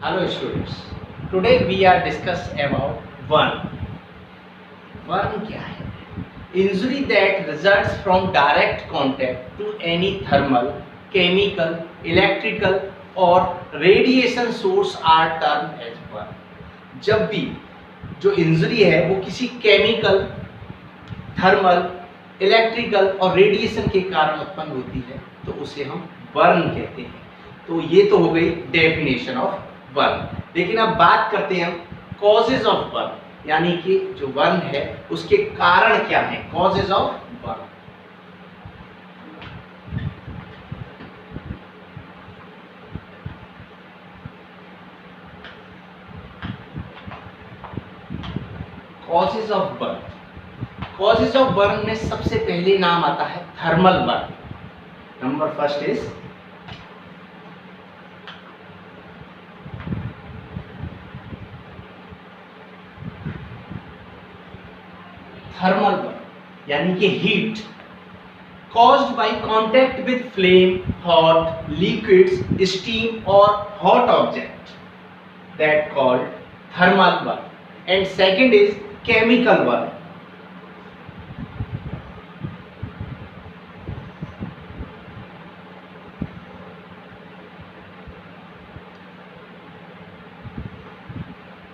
Hello students. Today we are discuss about burn. Burn क्या है? Injury that results from direct contact to any thermal, chemical, electrical or radiation source are termed as burn. जब भी जो injury है वो किसी chemical, thermal, electrical और radiation के कारण उत्पन्न होती है तो उसे हम बर्न कहते हैं। तो ये तो हो गई डेफिनेशन ऑफ बर्न। लेकिन अब बात करते हैं हम कॉजेज ऑफ बर्न, यानी कि जो बर्न है उसके कारण क्या है, causes of burn. Causes of burn, causes of burn में सबसे पहले नाम आता है thermal burn. Number first is thermal burn, यानी कि heat caused by contact with flame, hot liquids, steam or hot object, that called thermal burn. And second is chemical burn.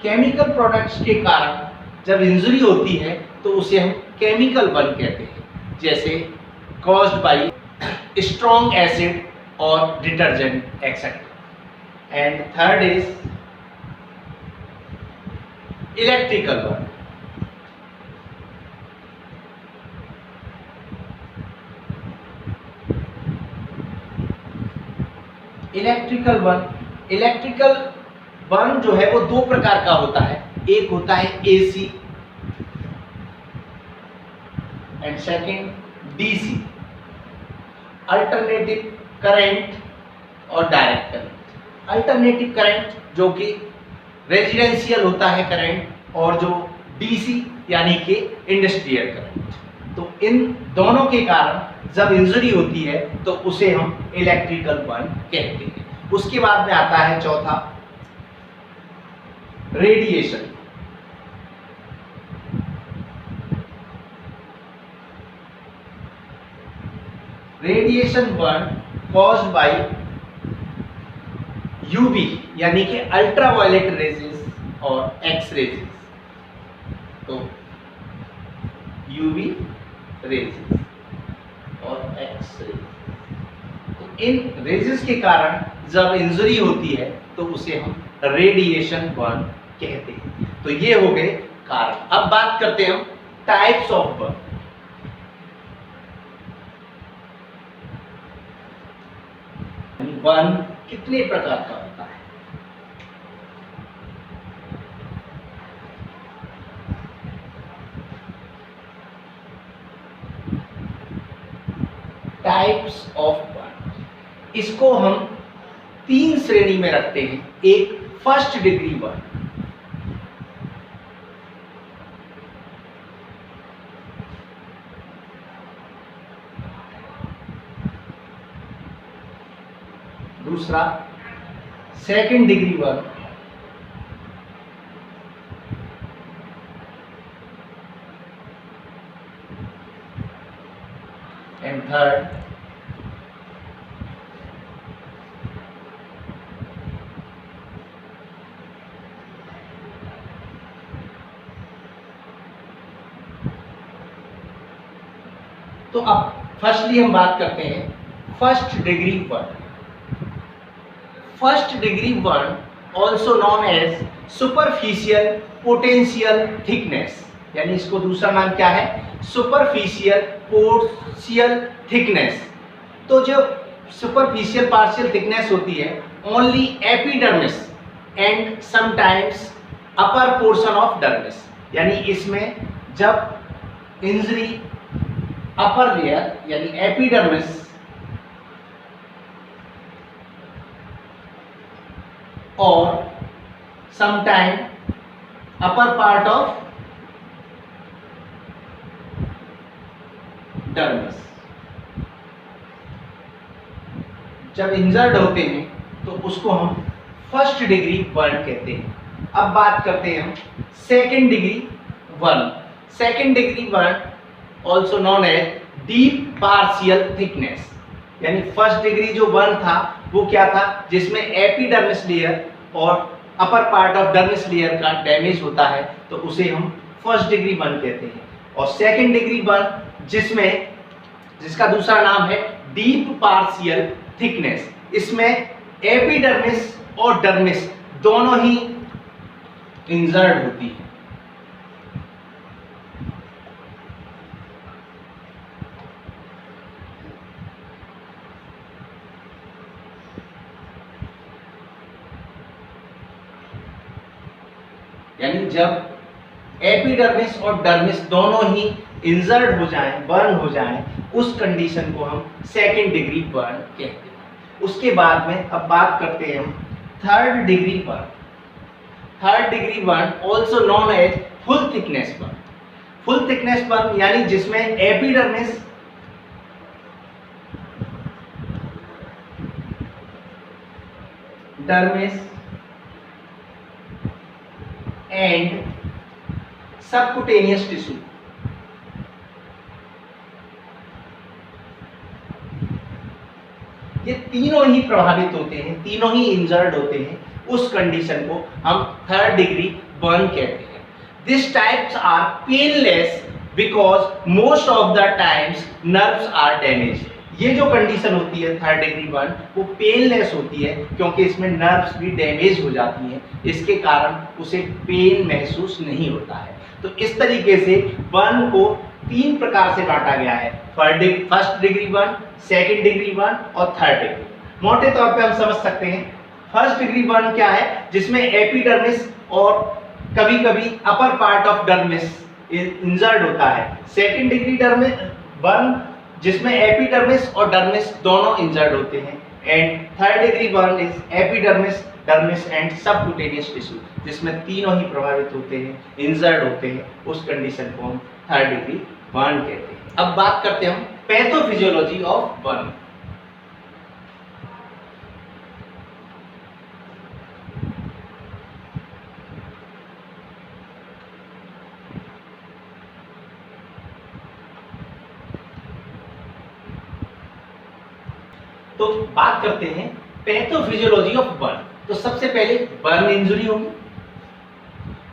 Chemical products के कारण जब इंजरी होती है तो उसे हम केमिकल बर्न कहते हैं, जैसे caused by strong acid or detergent etc. And third is electrical burn. Electrical burn जो है वो दो प्रकार का होता है, एक होता है AC and second DC, alternative current और डायरेक्ट करंट। अल्टरनेटिव करंट जो कि रेजिडेंशियल होता है करंट, और जो डीसी यानी कि इंडस्ट्रियल करंट। तो इन दोनों के कारण जब इंजरी होती है तो उसे हम इलेक्ट्रिकल बर्न कहते हैं। उसके बाद में आता है चौथा radiation. Radiation burn caused by UV यानी कि अल्ट्रावायलेट रेजेस और एक्स रेजेस। तो यूवी रेजेस और एक्स रेजेस, तो इन रेजेस के कारण जब इंजरी होती है तो उसे हम रेडिएशन बर्न कहते हैं। तो ये हो गए कारण। अब बात करते हैं हम टाइप्स ऑफ बर्न। बर्न कितने प्रकार का होता है? टाइप्स ऑफ बर्न, इसको हम तीन श्रेणी में रखते हैं। एक फर्स्ट डिग्री बर्न, दूसरा second degree burn, and third तो अब फर्स्टली हम बात करते हैं first degree burn. First degree burn also known as superficial potential thickness, यानी इसको दूसरा नाम क्या है, सुपरफिशियल पोर्शियल थिकनेस। तो जो सुपरफिशियल पार्शियल थिकनेस होती है only epidermis and sometimes upper portion of dermis, यानी इसमें जब इंजरी अपर लेयर यानी एपिडर्मिस और sometime upper part of dermis, जब इंजर्ड होते हैं तो उसको हम फर्स्ट डिग्री बर्न कहते हैं। अब बात करते हैं हम second degree burn. Second degree burn also known as deep partial thickness, यानी फर्स्ट डिग्री जो बर्न था वो क्या था, जिसमें एपिडर्मिस लेयर और upper part of dermis layer का डैमेज होता है, तो उसे हम फर्स्ट डिग्री बर्न कहते हैं। और सेकेंड डिग्री बर्न जिसका दूसरा नाम है डीप पार्शियल थिकनेस, इसमें एपिडर्मिस और डर्मिस दोनों ही इंजर्ड होती है। यानी जब एपिडर्मिस और डर्मिस दोनों ही इंजर्ड हो जाएं, बर्न हो जाएं, उस कंडीशन को हम सेकेंड डिग्री बर्न कहते हैं। उसके बाद में अब बात करते हैं हम third degree burn. Third degree burn also known as full thickness burn. Full thickness burn यानी जिसमें epidermis dermis and subcutaneous tissue ये तीनों ही प्रभावित होते हैं, तीनों ही इंजर्ड होते हैं, उस कंडीशन को हम थर्ड डिग्री बर्न कहते हैं। This types are painless because most of the times nerves are damage. ये जो कंडीशन होती है थर्ड डिग्री बर्न वो पेनलेस होती है क्योंकि इसमें नर्व्स भी डैमेज हो जाती हैं, इसके कारण उसे पेन महसूस नहीं होता है। तो इस तरीके से बर्न को तीन प्रकार से बांटा गया है, first degree burn, second degree burn और थर्ड डिग्री। मोटे तौर पे हम समझ सकते हैं फर्स्ट डिग्री बर्न क्या है, जिसमें एपिडर्मिस और कभी कभी अपर पार्ट ऑफ डर्मिस इंजर्ड होता है। सेकेंड डिग्री बर्न जिसमें एपिडर्मिस और डर्मिस दोनों इंजर्ड होते हैं। And third degree burn is epidermis, dermis and subcutaneous tissue, जिसमें तीनों ही प्रभावित होते हैं, इंजर्ड होते हैं, उस कंडीशन को हम थर्ड डिग्री बर्न कहते हैं। अब बात करते हैं हम पैथोफिजियोलॉजी ऑफ बर्न। तो बात करते हैं पैथोफिजियोलॉजी ऑफ बर्न। तो सबसे पहले बर्न इंजरी होगी,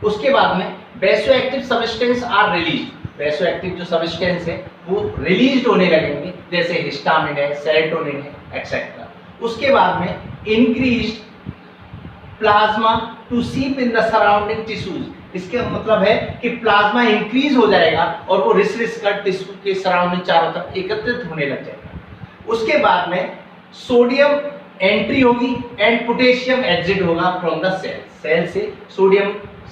उसके बाद में vasoactive substance are release. Vasoactive जो सब्सटेंस है वो रिलीज होने लगेंगे, जैसे हिस्टामिन है, सेरोटोनिन है, एक्सेट्रा। उसके बाद में इंक्रीज्ड प्लाज्मा टू सीप इन द सराउंडिंग टिश्यूज। इसका मतलब है कि प्लाज्मा इंक्रीज हो जाएगा और वो रिस कर टिश्यू के सराउंडिंग चारों तरफ एकत्रित होने लग जाएगा। उसके बाद में सोडियम एंट्री होगी एंड पोटेशियम एग्जिट होगा फ्रॉम द सेल। सेल से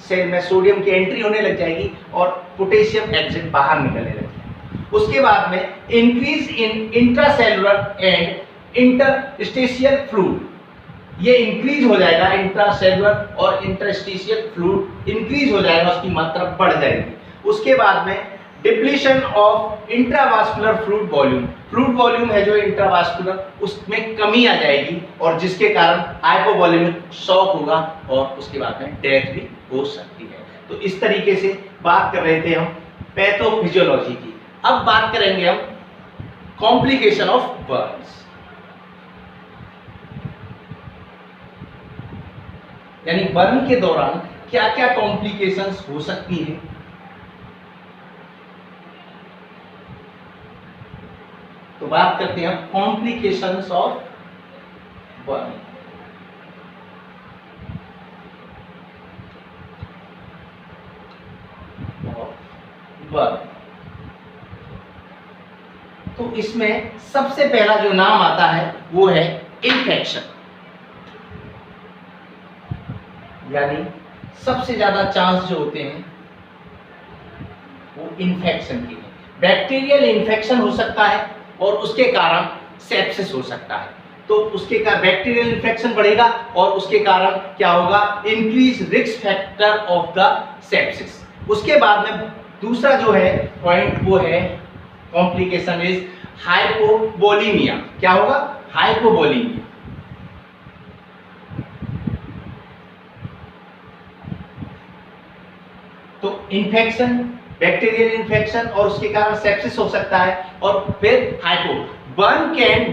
सेल में सोडियम की एंट्री होने लग जाएगी और पोटेशियम एग्जिट बाहर निकलने लग जाएगा। उसके बाद में increase in intracellular and interstitial fluid, ये इंक्रीज हो जाएगा, इंट्रासेलुलर और इंटरस्टिशियल फ्लूइड इंक्रीज हो जाएगा, उसकी मात्रा बढ़ जाएगी। उसके बाद में depletion of intravascular fluid volume, fluid volume है जो इंट्रावास्कुलर, उसमें कमी आ जाएगी और जिसके कारण हाइपोवॉल्यूमिक शॉक होगा और उसके बाद में डेथ भी हो सकती है। तो इस तरीके से बात कर रहे थे हम पैथोफिजियोलॉजी की। अब बात करेंगे हम कॉम्प्लिकेशन ऑफ बर्न्स, यानी बर्न के दौरान क्या क्या कॉम्प्लिकेशंस हो सकती हैं। तो बात करते हैं कॉम्प्लिकेशंस ऑफ बर्न। तो इसमें सबसे पहला जो नाम आता है वो है इन्फेक्शन, यानी सबसे ज्यादा चांस जो होते हैं वो इन्फेक्शन के हैं। बैक्टीरियल इन्फेक्शन हो सकता है और उसके कारण सेप्सिस हो सकता है। तो उसके कारण बैक्टीरियल इन्फेक्शन बढ़ेगा और उसके कारण क्या होगा, increase risk factor of the sepsis. उसके बाद में दूसरा जो है पॉइंट वो है कॉम्प्लिकेशन इज हाइपोवोलीमिया। क्या होगा, हाइपोवोलीमिया। तो इन्फेक्शन, बैक्टीरियल इन्फेक्शन और उसके कारण सेप्सिस हो सकता है। और फिर hypo, burn can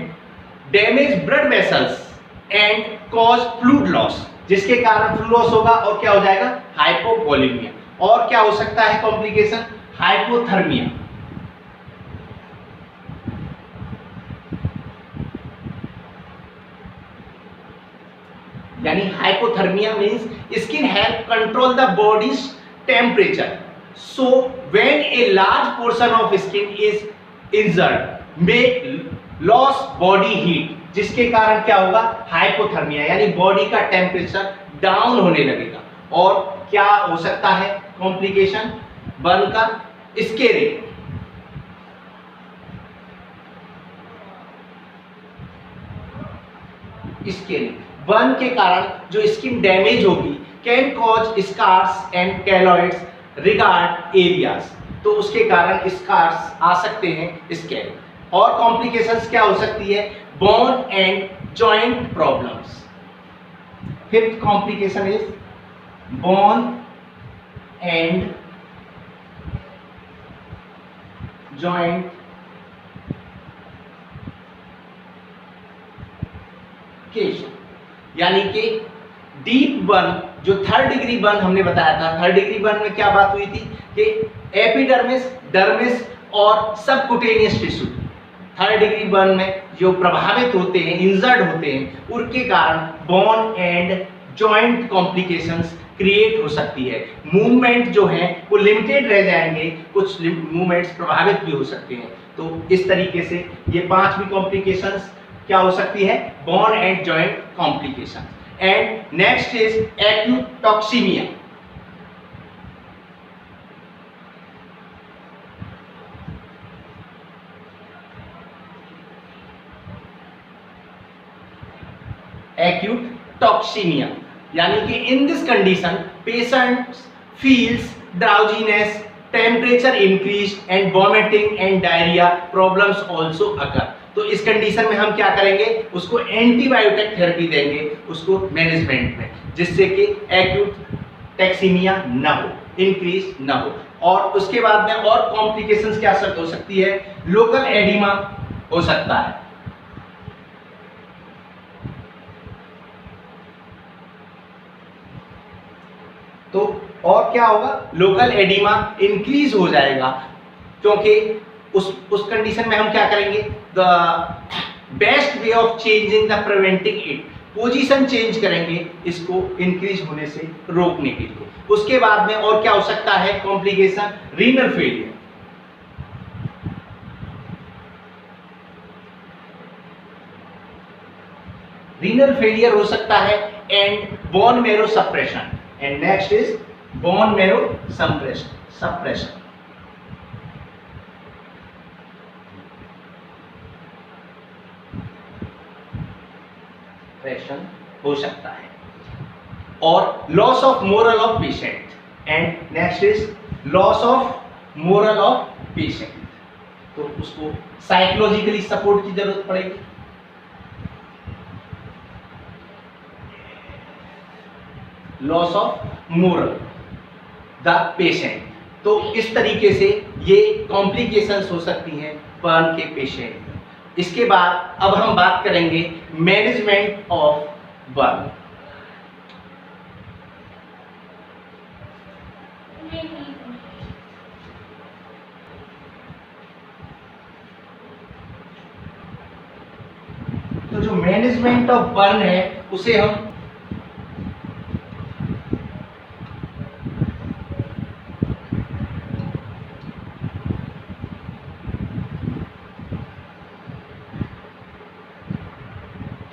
damage blood vessels and cause fluid loss, जिसके कारण फ्लूइड लॉस होगा और क्या हो जाएगा, हाइपोवोलेमिया। और क्या हो सकता है कॉम्प्लिकेशन, हाइपोथर्मिया। यानी hypothermia means skin help control the bodies temperature, so when a large portion of skin is injured may loss body heat, जिसके कारण क्या होगा, हाइपोथर्मिया, यानी बॉडी का टेम्परेचर डाउन होने लगेगा। और क्या हो सकता है कॉम्प्लिकेशन बर्न का, स्केरिंग, स्केरिंग बर्न के कारण जो स्किन डैमेज होगी, can cause scars and keloids regard areas, तो उसके कारण स्कार्स आ सकते हैं, स्केरिंग। और कॉम्प्लिकेशंस क्या हो सकती है, bone and joint problems. Fifth complication is bone and joint केशन, यानी कि डीप बर्न, जो थर्ड डिग्री बर्न हमने बताया था। थर्ड डिग्री बर्न में क्या बात हुई थी कि एपिडर्मिस, डर्मिस और subcutaneous tissue, third degree burn में जो प्रभावित होते हैं, इंजर्ड होते हैं, उनके कारण bone and joint complications create हो सकती है। मूवमेंट जो है वो लिमिटेड रह जाएंगे, कुछ मूवमेंट्स प्रभावित भी हो सकते हैं। तो इस तरीके से ये 5 भी कॉम्प्लिकेशंस क्या हो सकती है, bone and joint complication. And next is acute toxaemia. Acute toxaemia, यानी कि in this condition patient feels drowsiness, temperature increase and vomiting and diarrhoea problems also occur. तो इस कंडीशन में हम क्या करेंगे, उसको एंटीबायोटिक थेरेपी देंगे उसको मैनेजमेंट में, जिससे कि एक्यूट टैक्सीमिया ना हो, इंक्रीज ना हो। और उसके बाद में और कॉम्प्लिकेशंस क्या हो सकती है, लोकल एडिमा हो सकता है। तो और क्या होगा, लोकल एडिमा इंक्रीज हो जाएगा, क्योंकि उस कंडीशन में हम क्या करेंगे, the best way of changing the preventing it, position change करेंगे इसको इंक्रीज होने से रोकने के लिए। उसके बाद में और क्या हो सकता है complication, renal failure, renal failure हो सकता है, and bone marrow suppression. And next is bone marrow suppression. हो सकता है। और loss of moral of patient, and next is loss of moral of patient, तो उसको साइकोलॉजिकली सपोर्ट की जरूरत पड़ेगी। Loss of moral the patient, तो इस तरीके से ये कॉम्प्लिकेशंस हो सकती हैं बर्न के पेशेंट में। इसके बाद अब हम बात करेंगे मैनेजमेंट ऑफ बर्न। तो जो मैनेजमेंट ऑफ बर्न है उसे हम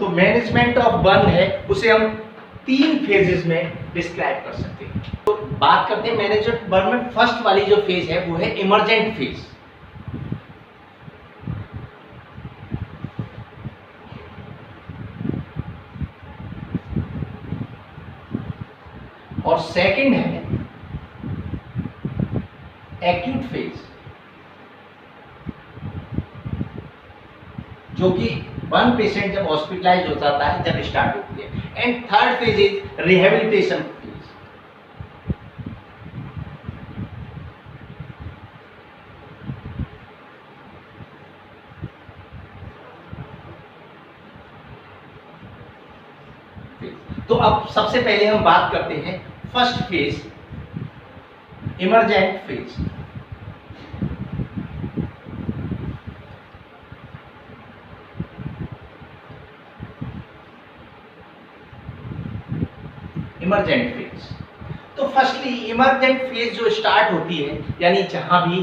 मैनेजमेंट ऑफ बर्न है उसे हम 3 फेजेस में डिस्क्राइब कर सकते हैं। तो बात करते हैं मैनेजमेंट बर्न में, फर्स्ट वाली जो फेज है वो है इमरजेंट फेज। और सेकंड है एक्यूट फेज, जो कि वन पेशेंट जब हॉस्पिटलाइज हो जाता है जब स्टार्ट होती है। And third phase is rehabilitation phase. सबसे पहले हम बात करते हैं first phase, emergent phase. Emergent phase, तो फर्स्टली इमरजेंट फेज जो स्टार्ट होती है, यानी जहां भी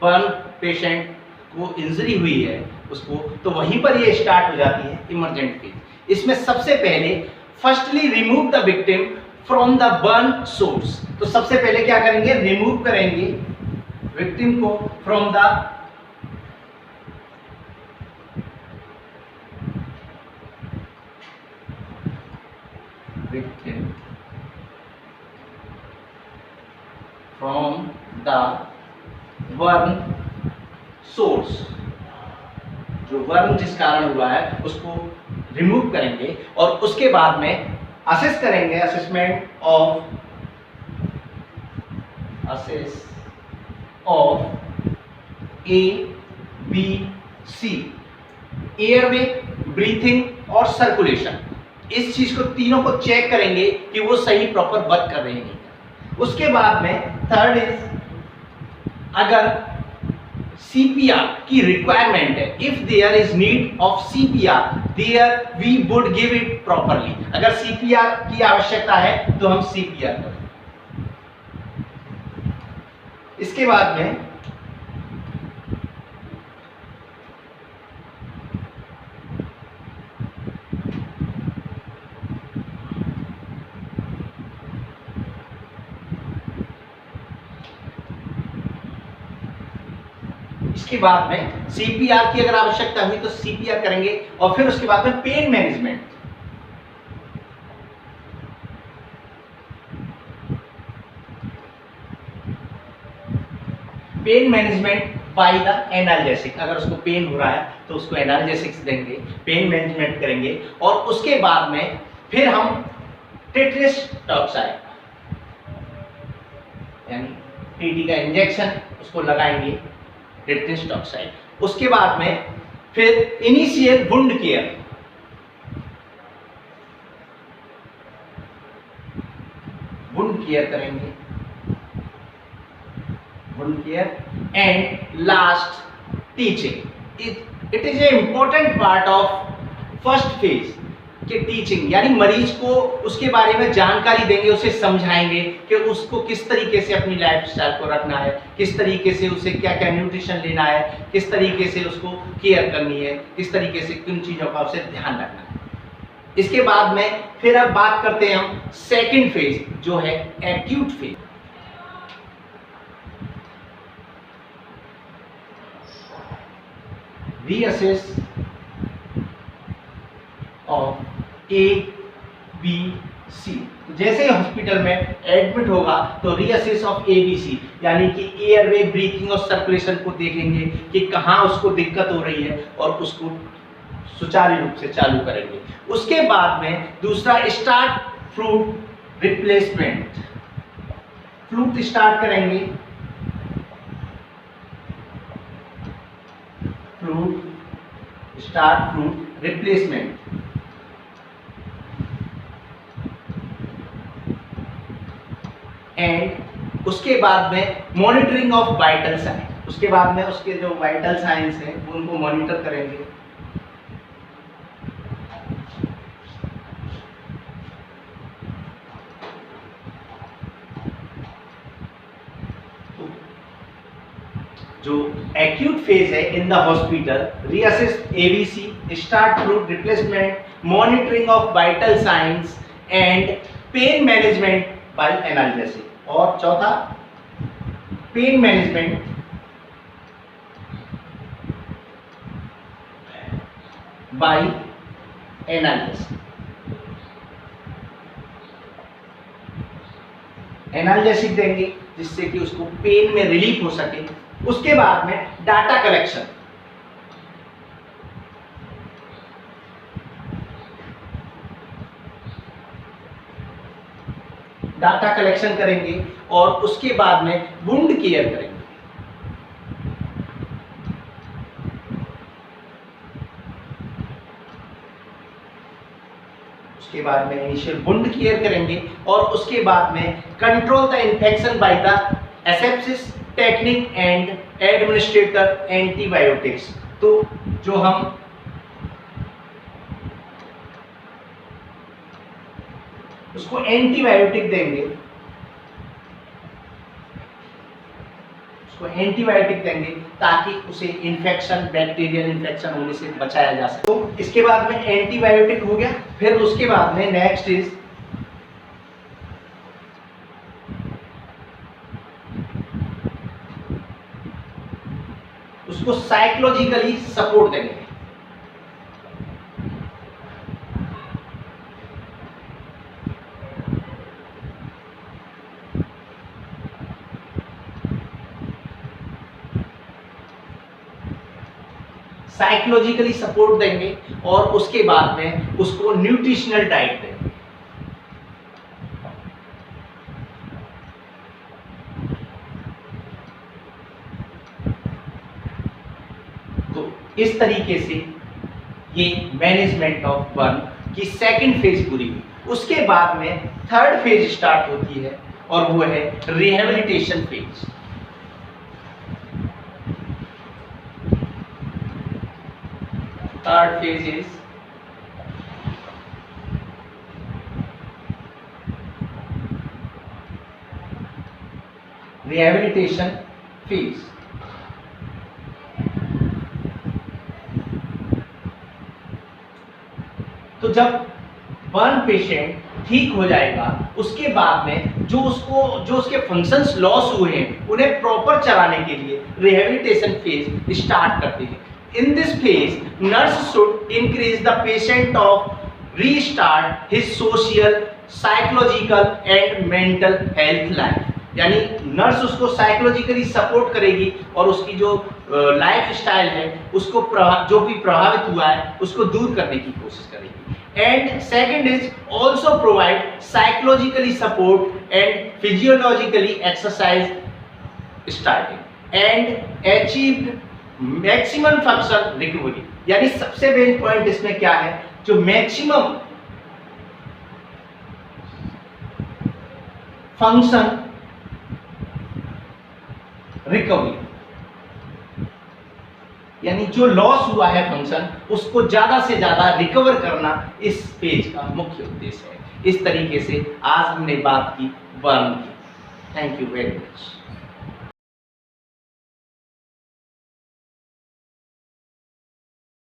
बर्न पेशेंट को इंजरी हुई है उसको, तो वहीं पर ये स्टार्ट हो जाती है इमरजेंट फेज। इसमें सबसे पहले firstly remove the victim from the burn source. तो सबसे पहले क्या करेंगे, रिमूव करेंगे विक्टिम को from the victim from the burn source. जो बर्न जिस कारण हुआ है उसको रिमूव करेंगे और उसके बाद में असेस करेंगे, assessment of ABC, airway, breathing और सर्कुलेशन। इस चीज को तीनों को चेक करेंगे कि वो सही प्रॉपर वर्क कर रहे हैं। उसके बाद में थर्ड इज, अगर CPR की रिक्वायरमेंट है, if there is need of CPR there we would give it properly. अगर CPR की आवश्यकता है तो हम CPR करें। इसके बाद में CPR की अगर आवश्यकता हुई तो CPR करेंगे और फिर उसके बाद में pain management. Pain management by the analgesic. अगर उसको पेन हो रहा है तो उसको एनाल्जेसिक्स देंगे, पेन मैनेजमेंट करेंगे और उसके बाद में फिर हम टेट्रस टॉक्साइड यानी TT का इंजेक्शन उसको लगाएंगे, टेट्रस टॉक्साइड। उसके बाद में फिर initial wound care, wound care करेंगे, wound care and last teaching. It is a important part of first phase के टीचिंग, यानी मरीज को उसके बारे में जानकारी देंगे, उसे समझाएंगे कि उसको किस तरीके से अपनी लाइफस्टाइल को रखना है, किस तरीके से उसे क्या क्या न्यूट्रिशन लेना है, किस तरीके से उसको केयर करनी है, किस तरीके से किन चीज़ों का उसे ध्यान रखना है। इसके बाद में फिर अब बात करते हैं हम सेकंड फेज जो है acute phase. Reassess of ABC। जैसे ही हॉस्पिटल में एडमिट होगा तो रीअसेस ऑफ ABC यानी कि एयरवे, ब्रीथिंग और सर्कुलेशन को देखेंगे कि कहाँ उसको दिक्कत हो रही है और उसको सुचारू रूप से चालू करेंगे। उसके बाद में दूसरा start fluid replacement. Fluid start करेंगे, फ्लूइड रिप्लेसमेंट। एंड उसके बाद में मॉनिटरिंग ऑफ वाइटल साइन। उसके बाद में उसके जो वाइटल साइंस हैं उनको मॉनिटर करेंगे। जो एक्यूट फेज है in the hospital, reassess ABC, start fluid replacement, monitoring of vital science and pain management by analgesic. और चौथा pain management by analgesic. Analgesic देंगे जिससे कि उसको पेन में रिलीफ हो सके। उसके बाद में डाटा कलेक्शन, डाटा कलेक्शन करेंगे और उसके बाद में वुंड केयर करेंगे। उसके बाद में इनिशियल वुंड केयर करेंगे और उसके बाद में control the infection by the asepsis technique and administrator antibiotics. तो जो हम उसको एंटीबायोटिक देंगे, उसको एंटीबायोटिक देंगे ताकि उसे इन्फेक्शन, बैक्टीरियल इन्फेक्शन होने से बचाया जा सके। तो इसके बाद में एंटीबायोटिक हो गया। फिर उसके बाद में नेक्स्ट इज उसको साइकोलॉजिकली सपोर्ट देंगे। साइकोलॉजिकली सपोर्ट देंगे और उसके बाद में उसको न्यूट्रिशनल डाइट देंगे। तो इस तरीके से ये मैनेजमेंट ऑफ बर्न की सेकंड फेज पूरी हुई। उसके बाद में थर्ड फेज स्टार्ट होती है और वो है rehabilitation phase. Third phase is rehabilitation phase। तो जब बर्न पेशेंट ठीक हो जाएगा उसके बाद में जो उसके फंक्शंस लॉस हुए हैं उन्हें प्रॉपर चलाने के लिए रिहेबिलिटेशन फेज स्टार्ट करते हैं। In this phase, nurse should increase the patient of restart his social, psychological and mental health life। यानी नर्स उसको साइकोलॉजिकली सपोर्ट करेगी और उसकी जो लाइफ स्टाइल है उसको जो भी प्रभावित हुआ है उसको दूर करने की कोशिश करेगी। And second is also provide psychologically support and physiologically exercise starting and achieve maximum function recovery. यानी सबसे मेन पॉइंट इसमें क्या है, जो मैक्सिमम फंक्शन रिकवरी, यानी जो लॉस हुआ है फंक्शन उसको ज्यादा से ज्यादा रिकवर करना इस पेज का मुख्य उद्देश्य है। इस तरीके से आज हमने बात की बर्न की। Thank you very much.